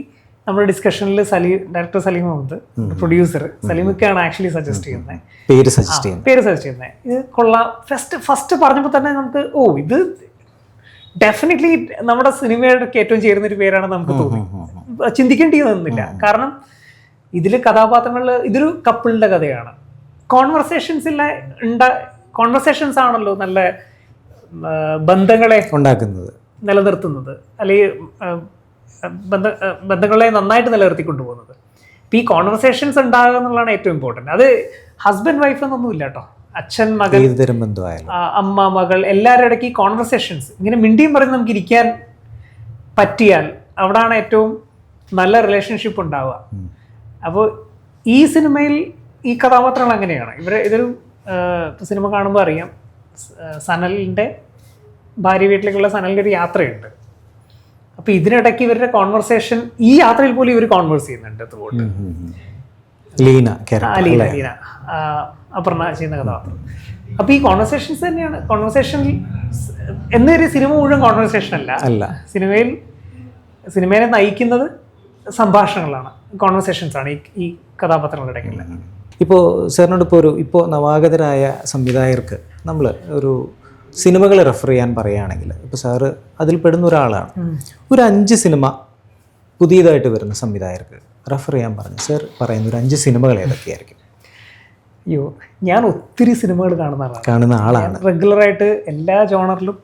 നമ്മുടെ ഡിസ്കഷനിൽ ഡയറക്ടർ സലീം മുഹമ്മദ്, പ്രൊഡ്യൂസർ സലീമൊക്കെയാണ് ആക്ച്വലി സജസ്റ്റ് ചെയ്യുന്നത്, പേര് സജസ്റ്റ് ചെയ്യുന്നത്. ഇത് കൊള്ളാം. ഫസ്റ്റ് പറഞ്ഞപ്പോൾ തന്നെ നമുക്ക് ഇത് ഡെഫിനറ്റ്ലി നമ്മുടെ സിനിമയുടെ ഏറ്റവും ചേരുന്നൊരു പേരാണ് നമുക്ക് തോന്നി. ചിന്തിക്കേണ്ടി വന്നില്ല. കാരണം ഇതിൽ കഥാപാത്രങ്ങളിൽ ഇതൊരു കപ്പിളിൻ്റെ കഥയാണ്. കോൺവെർസേഷൻസ് ആണല്ലോ നല്ല ബന്ധങ്ങളെ ഉണ്ടാക്കുന്നത്, നിലനിർത്തുന്നത്, അല്ലെങ്കിൽ ബന്ധങ്ങളെ നന്നായിട്ട് നിലനിർത്തിക്കൊണ്ടുപോകുന്നത്. ഇപ്പം ഈ കോൺവെർസേഷൻസ് ഉണ്ടാകുക എന്നുള്ളതാണ് ഏറ്റവും ഇമ്പോർട്ടൻറ്റ്. അത് ഹസ്ബൻഡ് വൈഫ് എന്നൊന്നും ഇല്ല കേട്ടോ. അച്ഛൻ മകൻ, അമ്മ മകൾ, എല്ലാവരുടെ ഇടയ്ക്ക് ഈ കോൺവെർസേഷൻസ് ഇങ്ങനെ മിണ്ടിയും പറഞ്ഞ് നമുക്ക് ഇരിക്കാൻ പറ്റിയാൽ അവിടാണ് ഏറ്റവും നല്ല റിലേഷൻഷിപ്പ് ഉണ്ടാവുക. അപ്പോൾ ഈ സിനിമയിൽ ഈ കഥാപാത്രങ്ങൾ അങ്ങനെയാണ്. ഇതൊരു സിനിമ കാണുമ്പോൾ അറിയാം, സനലിൻ്റെ ഭാര്യ വീട്ടിലേക്കുള്ള സനലിൻ്റെ ഒരു യാത്രയുണ്ട്. അപ്പോൾ ഇതിനിടയ്ക്ക് ഇവരുടെ കോൺവെർസേഷൻ, ഈ യാത്രയിൽ പോലും ഇവർ കോൺവേഴ്സ് ചെയ്യുന്നുണ്ട് ത്രൂഔട്ട്. ലീന അപർണ ചെയ്യുന്ന കഥാപാത്രം. അപ്പോൾ ഈ കോൺവെർസേഷൻസ് തന്നെയാണ്. കോൺവെർസേഷനിൽ എന്നൊരു സിനിമ മുഴുവൻ കോൺവെർസേഷൻ അല്ല. സിനിമയെ നയിക്കുന്നത് സംഭാഷണങ്ങളാണ്, കോൺവെർസേഷൻസ് ആണ് ഈ കഥാപാത്രങ്ങളുടെ ഇടയ്ക്കുള്ള. ഇപ്പോൾ സാറിനോട് ഇപ്പോൾ നവാഗതരായ സംവിധായകർക്ക് നമ്മൾ ഒരു സിനിമകൾ റെഫർ ചെയ്യാൻ പറയുകയാണെങ്കിൽ, ഇപ്പോൾ സാറ് അതിൽ പെടുന്ന ഒരാളാണ്, ഒരു 5 സിനിമ പുതിയതായിട്ട് വരുന്ന സംവിധായകർക്ക് റെഫർ ചെയ്യാൻ പറഞ്ഞു സാർ പറയുന്ന ഒരു 5 സിനിമകൾ ഏതൊക്കെയായിരിക്കും? അയ്യോ, ഞാൻ ഒത്തിരി സിനിമകൾ കാണുന്ന ആളാണ്. റെഗുലറായിട്ട് എല്ലാ ജോണറിലും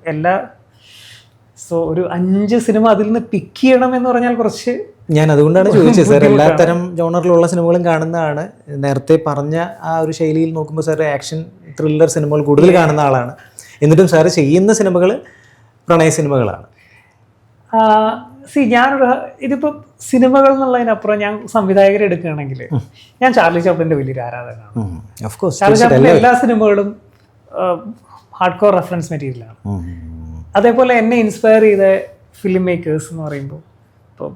സോ ഒരു 5 സിനിമ അതിൽ നിന്ന് പിക്ക് ചെയ്യണം എന്ന് പറഞ്ഞാൽ കുറച്ച്. ഞാൻ അതുകൊണ്ടാണ് ചോദിച്ചത് സാർ, എല്ലാത്തരം ജോണറിലുള്ള സിനിമകളും കാണുന്നതാണ്. നേരത്തെ പറഞ്ഞ ആ ഒരു ശൈലിയിൽ നോക്കുമ്പോൾ സാർ ആക്ഷൻ ത്രില്ലർ സിനിമകൾ കൂടുതൽ കാണുന്ന ആളാണ്. എന്നിട്ടും സാറ് ചെയ്യുന്ന സിനിമകൾ പ്രണയ സിനിമകളാണ്. ഇതിപ്പോൾ സിനിമകൾ എന്നുള്ളതിനപ്പുറം ഞാൻ സംവിധായകരെ എടുക്കുകയാണെങ്കിൽ ഞാൻ ചാർലി ചാപ്ലിൻ്റെ വലിയൊരു ആരാധകനാണ്. ചാർലി ചാപ്ലിൻ്റെ എല്ലാ സിനിമകളും ഹാർഡ് കോർ റെഫറൻസ് മെറ്റീരിയലാണ്. അതേപോലെ എന്നെ ഇൻസ്പയർ ചെയ്ത ഫിലിം മേക്കേഴ്സ് എന്ന് പറയുമ്പോൾ ഇപ്പം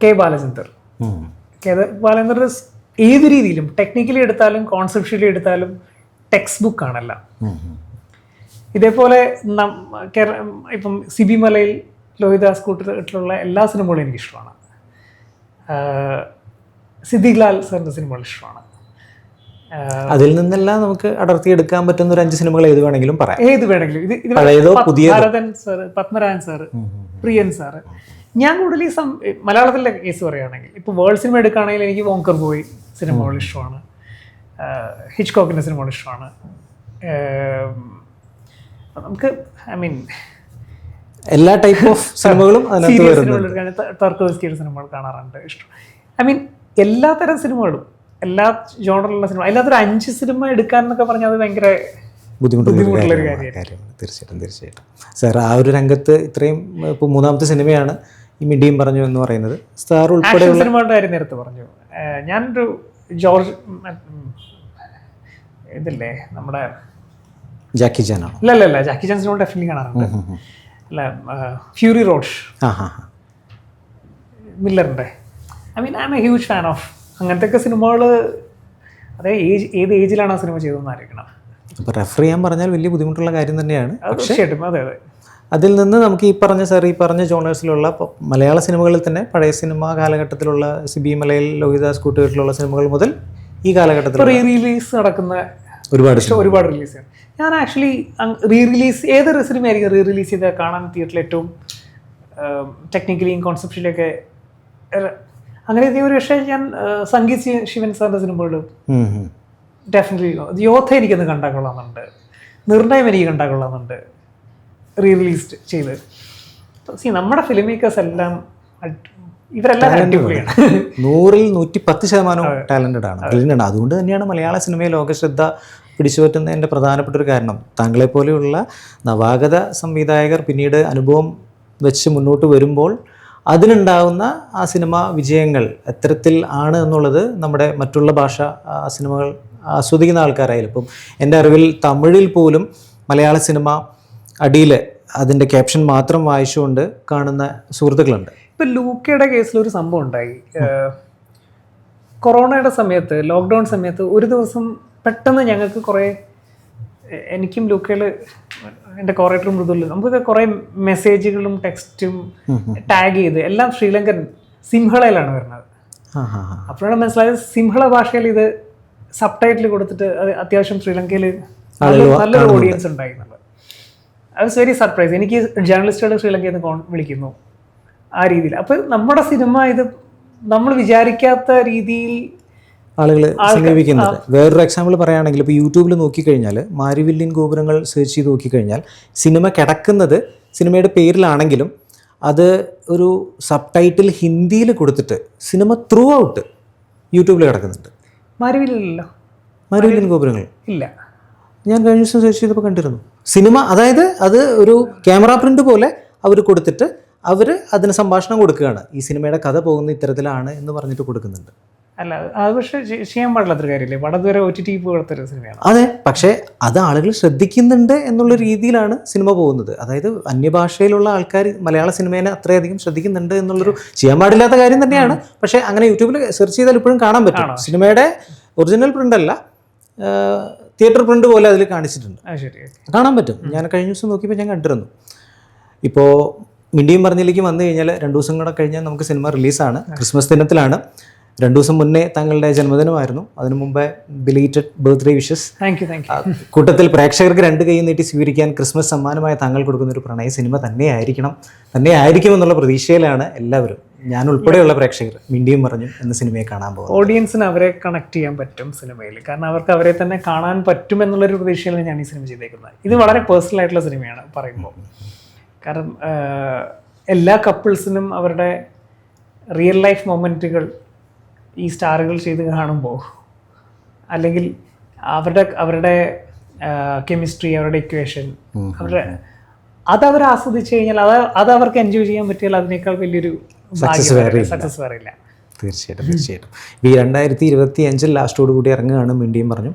കെ ബാലചന്ദർ ഏത് രീതിയിലും ടെക്നിക്കലി എടുത്താലും കോൺസെപ്ഷ്യലി എടുത്താലും ടെക്സ്റ്റ് ബുക്ക് ആണല്ല. ഇതേപോലെ ഇപ്പം സിബി മലയിൽ ലോഹിദാസ് കൂട്ടിലുള്ള എല്ലാ സിനിമകളും എനിക്കിഷ്ടമാണ്. സിദ്ദിഖ് ലാൽ സാറിൻ്റെ സിനിമകൾ ഇഷ്ടമാണ്. അതിൽ നിന്നെല്ലാം നമുക്ക് അടർത്തിയെടുക്കാൻ പറ്റുന്ന ഒരു 5 സിനിമകൾ ഏത് വേണമെങ്കിലും പറയാം. ഭാരതൻ സാറ്, പത്മരാജൻ സാറ്, പ്രിയൻ സാറ്. ഞാൻ കൂടുതൽ ഈ മലയാളത്തിലെ കേസ് പറയുകയാണെങ്കിൽ ഇപ്പോൾ വേൾഡ് സിനിമ എടുക്കുകയാണെങ്കിൽ എനിക്ക് വോങ്കർ ബോയ് സിനിമകൾ ഇഷ്ടമാണ്, ഹിച്ച്കോക്കിൻ്റെ സിനിമകൾ ഇഷ്ടമാണ്. നമുക്ക് എല്ലാ ടൈപ്പ് ഓഫ് സിനിമകളും ടർക്കോവ്സ്കിയുടെ സിനിമകൾ കാണാറുണ്ട്, ഇഷ്ടം. എല്ലാത്തരം സിനിമകളും, എല്ലാ ജോണറിലുള്ള സിനിമ, എല്ലാത്തരം 5 സിനിമ എടുക്കാൻ എന്നൊക്കെ പറഞ്ഞാൽ അത് ഭയങ്കര ബുദ്ധിമുട്ടുള്ളൊരു കാര്യമാണ്. തീർച്ചയായിട്ടും സാർ ആ ഒരു രംഗത്ത് ഇത്രയും ഇപ്പോൾ 3ാമത്തെ സിനിമയാണ് ഈ മിഡിയും പറഞ്ഞു എന്ന് പറയുന്നത്. സാർ ഉൾപ്പെടെ സിനിമകളുടെ കാര്യം നേരത്തെ പറഞ്ഞു. ഞാനൊരു ജോർജ് ഇതില്ലേ നമ്മുടെ ജാക്കി ചാനാണോ? അല്ല ജാക്കി ചാൻ സിനിമ ഡെഫിനറ്റ്ലി കാണാറുണ്ട്. അല്ല, ഫ്യൂറി റോഡ് മില്ലറിൻ്റെ. I am a huge fan of അങ്ങനത്തെ സിനിമകൾ. ഏത് ഏജിലാണ് ആ സിനിമ ചെയ്തതെന്ന് ആയിരിക്കണം. അപ്പോൾ റെഫർ ചെയ്യാൻ പറഞ്ഞാൽ വലിയ ബുദ്ധിമുട്ടുള്ള കാര്യം തന്നെയാണ്. തീർച്ചയായിട്ടും അതെ. അതിൽ നിന്ന് നമുക്ക് ഈ പറഞ്ഞ ജോണേഴ്സിലുള്ള മലയാള സിനിമകളിൽ തന്നെ പഴയ സിനിമ കാലഘട്ടത്തിലുള്ള സിബി മലയിൽ ലോഹിദാസ് കൂട്ടുകെട്ടിലുള്ള സിനിമകൾ മുതൽ ഈ കാലഘട്ടത്തിൽ റിലീസ് നടക്കുന്ന ഒരുപാട് റിലീസ് ചെയ്യും. ഞാൻ ആക്ച്വലി ഏതൊരു സിനിമയായിരിക്കും റിലീസ് ചെയ്ത് കാണാൻ തിയേറ്ററിൽ ഏറ്റവും ടെക്നിക്കലിയും കോൺസെപ്ഷ്യലൊക്കെ അങ്ങനെ ഒരു പക്ഷേ ഞാൻ സംഗീത് ശിവൻ സാറിൻ്റെ സിനിമകൾ ഡെഫിനറ്റ്ലി. യോദ്ധ എനിക്കൊന്ന് കണ്ടാൽ കൊള്ളാമെന്നുണ്ട്, നിർണയം എനിക്ക് കണ്ടാൽ കൊള്ളാമെന്നുണ്ട് റിലീസ് ചെയ്ത്. നമ്മുടെ ഫിലിം മേക്കേഴ്സ് എല്ലാം ഇവരെല്ലാം അടിപൊളിയാണ്. 100ൽ 110% ടാലൻറ്റഡ് ആണ്, ബ്രില്യൻ്റ്. അതുകൊണ്ട് തന്നെയാണ് മലയാള സിനിമയെ ലോകശ്രദ്ധ പിടിച്ചുപറ്റുന്നതിൻ്റെ പ്രധാനപ്പെട്ട ഒരു കാരണം. താങ്കളെപ്പോലെയുള്ള നവാഗത സംവിധായകർ പിന്നീട് അനുഭവം വെച്ച് മുന്നോട്ട് വരുമ്പോൾ അതിനുണ്ടാകുന്ന ആ സിനിമ വിജയങ്ങൾ എത്തരത്തിൽ ആണ് എന്നുള്ളത് നമ്മുടെ മറ്റുള്ള ഭാഷ സിനിമകൾ ആസ്വദിക്കുന്ന ആൾക്കാരായാലും, ഇപ്പം എൻ്റെ അറിവിൽ തമിഴിൽ പോലും മലയാള സിനിമ അടിയിൽ അതിൻ്റെ ക്യാപ്ഷൻ മാത്രം വായിച്ചുകൊണ്ട് കാണുന്ന സുഹൃത്തുക്കളുണ്ട്. ഇപ്പം ലൂക്കയുടെ കേസിലൊരു സംഭവം ഉണ്ടായി. കൊറോണയുടെ സമയത്ത്, ലോക്ക്ഡൗൺ സമയത്ത് ഒരു ദിവസം പെട്ടെന്ന് ഞങ്ങൾക്ക് കുറേ, എനിക്കും ലൂക്കയിൽ എൻ്റെ കോറേറ്ററും മൃദുലും നമുക്കൊക്കെ കുറേ മെസ്സേജുകളും ടെക്സ്റ്റും ടാഗ് ചെയ്ത് എല്ലാം ശ്രീലങ്കൻ സിംഹളയിലാണ് വരുന്നത്. അപ്പോഴാണ് മനസ്സിലായത് സിംഹള ഭാഷയിൽ ഇത് സബ് ടൈറ്റിൽ കൊടുത്തിട്ട് അത് അത്യാവശ്യം ശ്രീലങ്കയിൽ നല്ലൊരു ഓഡിയൻസ് ഉണ്ടായി എന്നുള്ളത്. I was very surprise. എനിക്ക് ജേർണലിസ്റ്റുകൾ ശ്രീലങ്കയിൽ നിന്ന് വിളിക്കുന്നു ആ രീതിയിൽ. അപ്പോൾ നമ്മുടെ സിനിമ ഇത് നമ്മൾ വിചാരിക്കാത്ത രീതിയിൽ ആളുകൾ സമീപിക്കുന്നത്. വേറൊരു എക്സാമ്പിൾ പറയുകയാണെങ്കിൽ ഇപ്പോൾ യൂട്യൂബിൽ നോക്കിക്കഴിഞ്ഞാൽ മാരിവില്ലിൻ ഗോപുരങ്ങൾ സെർച്ച് ചെയ്ത് നോക്കിക്കഴിഞ്ഞാൽ സിനിമ കിടക്കുന്നത് സിനിമയുടെ പേരിലാണെങ്കിലും അത് ഒരു സബ് ടൈറ്റിൽ ഹിന്ദിയിൽ കൊടുത്തിട്ട് സിനിമ ത്രൂ ഔട്ട് യൂട്യൂബിൽ കിടക്കുന്നുണ്ട്. മാരിവില്ലിൻ ഗോപുരങ്ങൾ ഇല്ല, ഞാൻ കഴിഞ്ഞ ദിവസം സെർച്ച് ചെയ്തപ്പോൾ കണ്ടിരുന്നു. സിനിമ അതായത് അത് ഒരു ക്യാമറ പ്രിൻ്റ് പോലെ അവർ കൊടുത്തിട്ട് അവർ അതിന് സംഭാഷണം കൊടുക്കുകയാണ്. ഈ സിനിമയുടെ കഥ പോകുന്ന ഇത്തരത്തിലാണ് എന്ന് പറഞ്ഞിട്ട് കൊടുക്കുന്നുണ്ട്. അല്ല അത് പക്ഷേ ചെയ്യാൻ പാടില്ലാത്തൊരു കാര്യമില്ലേ, പടം ഇതുവരെ OTT പോലത്തൊരു സിനിമയാണ്. അതെ, പക്ഷേ അത് ആളുകൾ ശ്രദ്ധിക്കുന്നുണ്ട് എന്നുള്ള രീതിയിലാണ് സിനിമ പോകുന്നത്. അതായത് അന്യഭാഷയിലുള്ള ആൾക്കാർ മലയാള സിനിമേനെ അത്രയധികം ശ്രദ്ധിക്കുന്നുണ്ട് എന്നുള്ളൊരു ചെയ്യാൻ പാടില്ലാത്ത കാര്യം തന്നെയാണ്. പക്ഷേ അങ്ങനെ യൂട്യൂബിൽ സെർച്ച് ചെയ്താൽ ഇപ്പോഴും കാണാൻ പറ്റും. സിനിമയുടെ ഒറിജിനൽ പ്രിൻ്റ് അല്ല, തിയേറ്റർ പ്രിൻ്റ് പോലെ അതിൽ കാണിച്ചിട്ടുണ്ട്, ശരി, കാണാൻ പറ്റും. ഞാൻ കഴിഞ്ഞ ദിവസം നോക്കിയപ്പോൾ ഞാൻ കണ്ടിരുന്നു. ഇപ്പോൾ മിണ്ടിയും പറഞ്ഞിലേക്ക് വന്നു കഴിഞ്ഞാൽ 2 ദിവസം കൂടെ കഴിഞ്ഞാൽ നമുക്ക് സിനിമ റിലീസാണ്. ക്രിസ്മസ് ദിനത്തിലാണ്. 2 ദിവസം മുന്നേ താങ്കളുടെ ജന്മദിനമായിരുന്നു. അതിനു മുമ്പേ belated birthday wishes. Thank you. കൂട്ടത്തിൽ പ്രേക്ഷകർക്ക് 2 കൈ നീട്ടി സ്വീകരിക്കാൻ ക്രിസ്മസ് സമ്മാനമായി താങ്കൾ കൊടുക്കുന്ന ഒരു പ്രണയ സിനിമ തന്നെയായിരിക്കും എന്നുള്ള പ്രതീക്ഷയിലാണ് എല്ലാവരും, ഞാൻ ഉൾപ്പെടെയുള്ള പ്രേക്ഷകർ. മിണ്ടിയും പറഞ്ഞു എന്ന സിനിമയെ കാണാൻ പോകും. ഓഡിയൻസിന് അവരെ കണക്ട് ചെയ്യാൻ പറ്റും സിനിമയിൽ, കാരണം അവർക്ക് അവരെ തന്നെ കാണാൻ പറ്റും എന്നുള്ളൊരു പ്രതീക്ഷയിലാണ് ഞാൻ ഈ സിനിമ ചെയ്തേക്കുന്നത്. ഇത് വളരെ പേഴ്സണൽ ആയിട്ടുള്ള സിനിമയാണ് പറയുമ്പോൾ. കാരണം എല്ലാ കപ്പിൾസിനും അവരുടെ റിയൽ ലൈഫ് മൊമെൻറ്റുകൾ ഈ സ്റ്റാറുകൾ ചെയ്ത് കാണുമ്പോൾ, അല്ലെങ്കിൽ അവരുടെ കെമിസ്ട്രി, അവരുടെ ഇക്വേഷൻ, അതവർ ആസ്വദിച്ചു കഴിഞ്ഞാൽ അത് അവർക്ക് എൻജോയ് ചെയ്യാൻ പറ്റിയാൽ അതിനേക്കാൾ വലിയൊരു സക്സസ് വേറെ ഇല്ല. തീർച്ചയായിട്ടും. ഈ 2025 ലാസ്റ്റോട് കൂടി ഇറങ്ങുകയാണ് മിണ്ടിയും പറഞ്ഞു.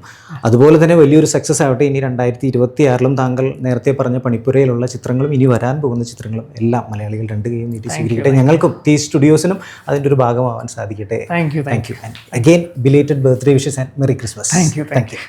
അതുപോലെ തന്നെ വലിയൊരു സക്സസ് ആവട്ടെ. ഇനി 2026 താങ്കൾ നേരത്തെ പറഞ്ഞ പണിപ്പുരയിലുള്ള ചിത്രങ്ങളും ഇനി വരാൻ പോകുന്ന ചിത്രങ്ങളും എല്ലാം മലയാളികൾ 2 കൈയും നീട്ടി സ്വീകരിക്കട്ടെ. ഞങ്ങൾക്കും ഈ സ്റ്റുഡിയോസിനും അതിൻ്റെ ഒരു ഭാഗമാവാൻ സാധിക്കട്ടെ. Thank you. Again belated birthday wishes and merry Christmas. Thank you.